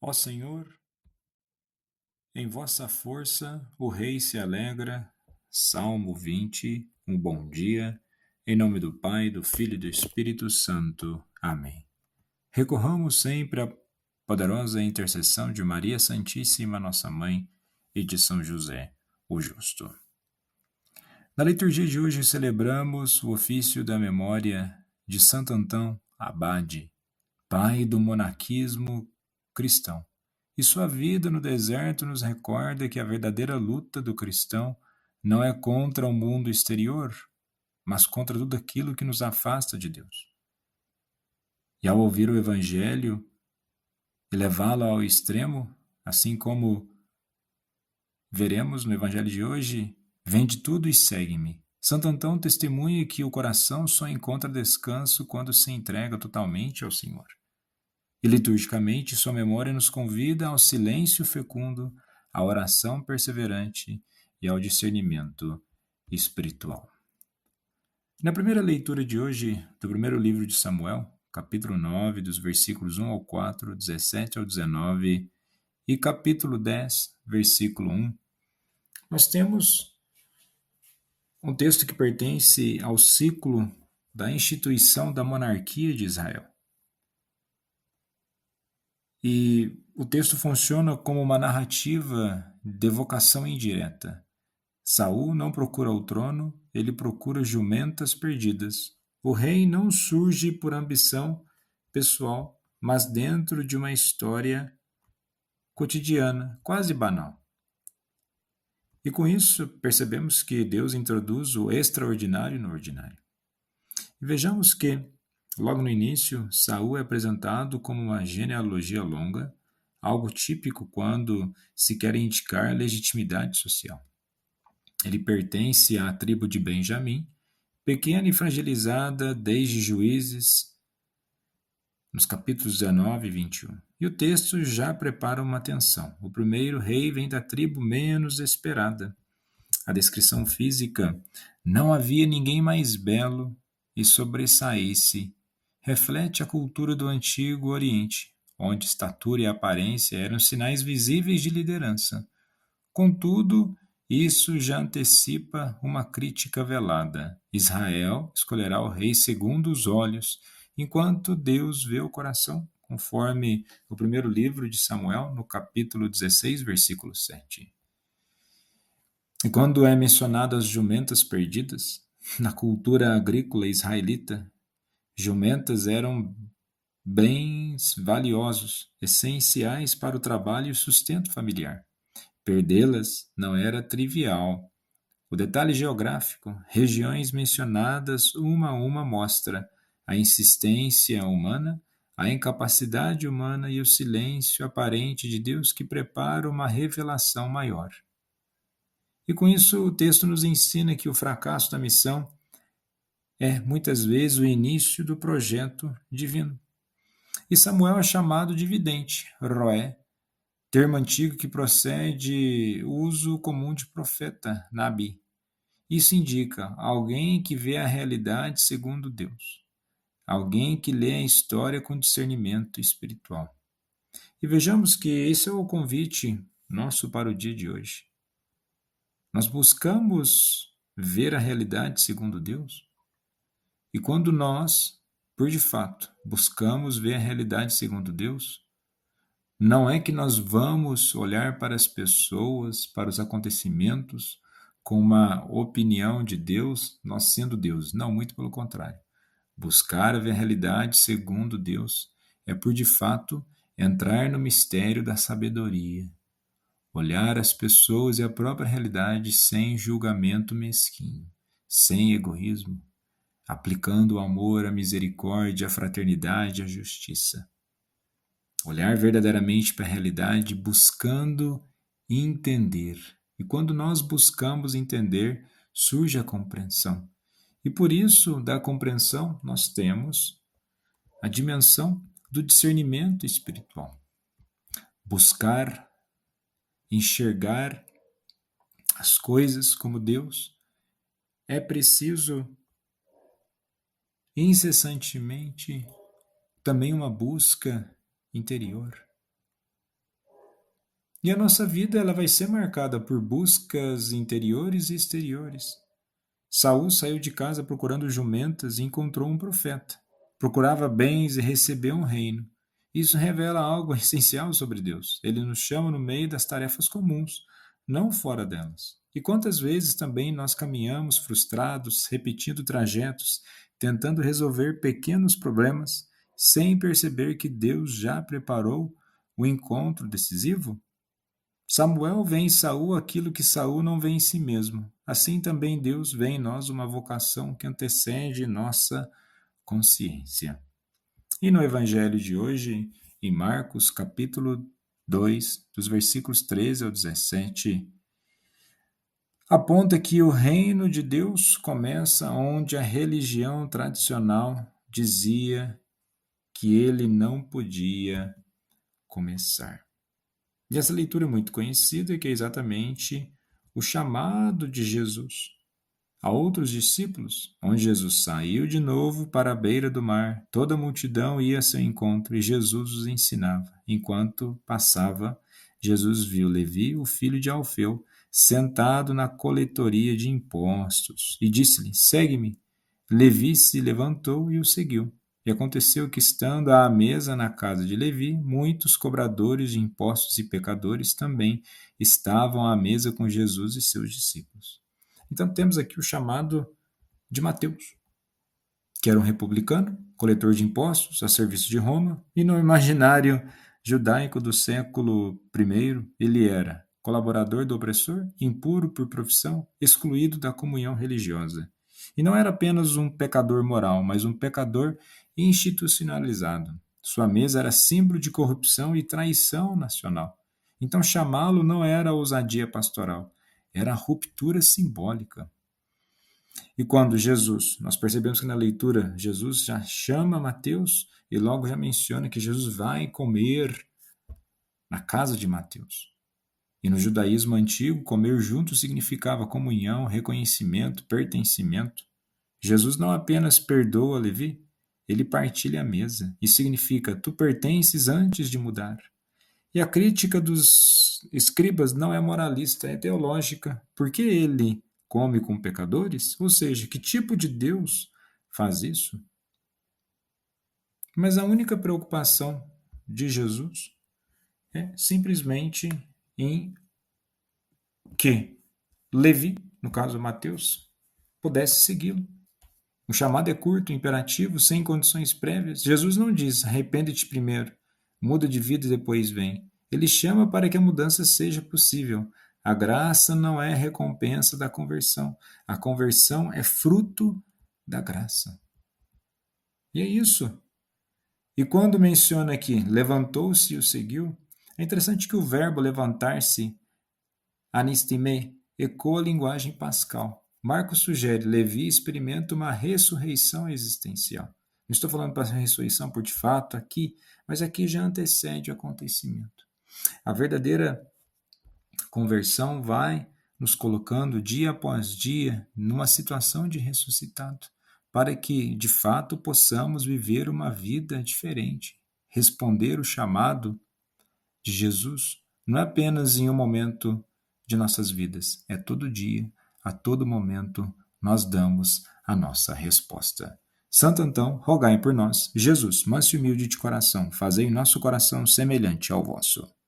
Ó Senhor, em vossa força o rei se alegra. Salmo 20. Um bom dia. Em nome do Pai, do Filho e do Espírito Santo. Amém. Recorramos sempre à poderosa intercessão de Maria Santíssima, nossa Mãe, e de São José, o Justo. Na liturgia de hoje celebramos o ofício da memória de Santo Antão Abade, pai do monaquismo cristão. E sua vida no deserto nos recorda que a verdadeira luta do cristão não é contra o mundo exterior, mas contra tudo aquilo que nos afasta de Deus. E ao ouvir o Evangelho e levá-lo ao extremo, assim como veremos no Evangelho de hoje, vende tudo e segue-me. Santo Antão testemunha que o coração só encontra descanso quando se entrega totalmente ao Senhor. E liturgicamente, sua memória nos convida ao silêncio fecundo, à oração perseverante e ao discernimento espiritual. Na primeira leitura de hoje, do primeiro livro de Samuel, capítulo 9, dos versículos 1 ao 4, 17 ao 19, e capítulo 10, versículo 1, nós temos um texto que pertence ao ciclo da instituição da monarquia de Israel. E o texto funciona como uma narrativa de evocação indireta. Saul não procura o trono, ele procura jumentas perdidas. O rei não surge por ambição pessoal, mas dentro de uma história cotidiana, quase banal. E com isso percebemos que Deus introduz o extraordinário no ordinário. E vejamos que, logo no início, Saul é apresentado como uma genealogia longa, algo típico quando se quer indicar legitimidade social. Ele pertence à tribo de Benjamim, pequena e fragilizada desde Juízes, nos capítulos 19 e 21. E o texto já prepara uma atenção. O primeiro rei vem da tribo menos esperada. A descrição física: não havia ninguém mais belo e sobressaísse, reflete a cultura do Antigo Oriente, onde estatura e aparência eram sinais visíveis de liderança. Contudo, isso já antecipa uma crítica velada. Israel escolherá o rei segundo os olhos, enquanto Deus vê o coração, conforme o primeiro livro de Samuel, no capítulo 16, versículo 7. E quando é mencionado as jumentas perdidas, na cultura agrícola israelita, jumentas eram bens valiosos, essenciais para o trabalho e o sustento familiar. Perdê-las não era trivial. O detalhe geográfico, regiões mencionadas uma a uma, mostra a insistência humana, a incapacidade humana e o silêncio aparente de Deus que prepara uma revelação maior. E com isso o texto nos ensina que o fracasso da missão é muitas vezes o início do projeto divino. E Samuel é chamado de vidente, roé, termo antigo que procede uso comum de profeta, nabi. Isso indica alguém que vê a realidade segundo Deus, alguém que lê a história com discernimento espiritual. E vejamos que esse é o convite nosso para o dia de hoje. Nós buscamos ver a realidade segundo Deus? E quando nós, por de fato, buscamos ver a realidade segundo Deus, não é que nós vamos olhar para as pessoas, para os acontecimentos, com uma opinião de Deus, nós sendo Deus. Não, muito pelo contrário. Buscar ver a realidade segundo Deus é por de fato entrar no mistério da sabedoria, olhar as pessoas e a própria realidade sem julgamento mesquinho, sem egoísmo, aplicando o amor, a misericórdia, a fraternidade e a justiça. Olhar verdadeiramente para a realidade, buscando entender. E quando nós buscamos entender, surge a compreensão. E por isso, da compreensão, nós temos a dimensão do discernimento espiritual. Buscar, enxergar as coisas como Deus, é preciso incessantemente também uma busca interior. E a nossa vida ela vai ser marcada por buscas interiores e exteriores. Saul saiu de casa procurando jumentas e encontrou um profeta. Procurava bens e recebeu um reino. Isso revela algo essencial sobre Deus. Ele nos chama no meio das tarefas comuns, não fora delas. E quantas vezes também nós caminhamos frustrados, repetindo trajetos, tentando resolver pequenos problemas, sem perceber que Deus já preparou o encontro decisivo? Samuel vê em Saul aquilo que Saul não vê em si mesmo. Assim também Deus vê em nós uma vocação que antecede nossa consciência. E no evangelho de hoje, em Marcos, capítulo 2, dos versículos 13 ao 17, aponta que o reino de Deus começa onde a religião tradicional dizia que ele não podia começar. E essa leitura é muito conhecida, que é exatamente o chamado de Jesus a outros discípulos, onde Jesus saiu de novo para a beira do mar, toda a multidão ia a seu encontro e Jesus os ensinava. Enquanto passava, Jesus viu Levi, o filho de Alfeu, sentado na coletoria de impostos e disse-lhe: Segue-me. Levi se levantou e o seguiu. E aconteceu que, estando à mesa na casa de Levi, muitos cobradores de impostos e pecadores também estavam à mesa com Jesus e seus discípulos. Então temos aqui o chamado de Mateus, que era um republicano, coletor de impostos a serviço de Roma, e no imaginário judaico do século I, ele era colaborador do opressor, impuro por profissão, excluído da comunhão religiosa. E não era apenas um pecador moral, mas um pecador institucionalizado. Sua mesa era símbolo de corrupção e traição nacional. Então chamá-lo não era ousadia pastoral, era ruptura simbólica. E quando Jesus, nós percebemos que na leitura Jesus já chama Mateus e logo já menciona que Jesus vai comer na casa de Mateus. E no judaísmo antigo, comer junto significava comunhão, reconhecimento, pertencimento. Jesus não apenas perdoa Levi, ele partilha a mesa. Isso significa, tu pertences antes de mudar. E a crítica dos escribas não é moralista, é teológica. Por que ele come com pecadores? Ou seja, que tipo de Deus faz isso? Mas a única preocupação de Jesus é simplesmente em que Levi, no caso Mateus, pudesse segui-lo. O chamado é curto, imperativo, sem condições prévias. Jesus não diz, arrepende-te primeiro, muda de vida e depois vem. Ele chama para que a mudança seja possível. A graça não é recompensa da conversão. A conversão é fruto da graça. E é isso. E quando menciona aqui, levantou-se e o seguiu, é interessante que o verbo levantar-se, anistime, ecoa a linguagem pascal. Marcos sugere, Levi experimenta uma ressurreição existencial. Não estou falando para a ressurreição por de fato aqui, mas aqui já antecede o acontecimento. A verdadeira conversão vai nos colocando dia após dia numa situação de ressuscitado, para que de fato possamos viver uma vida diferente, responder o chamado de Jesus, não é apenas em um momento de nossas vidas, é todo dia, a todo momento, nós damos a nossa resposta. Santo Antão, rogai por nós. Jesus, manso e humilde de coração, fazei nosso coração semelhante ao vosso.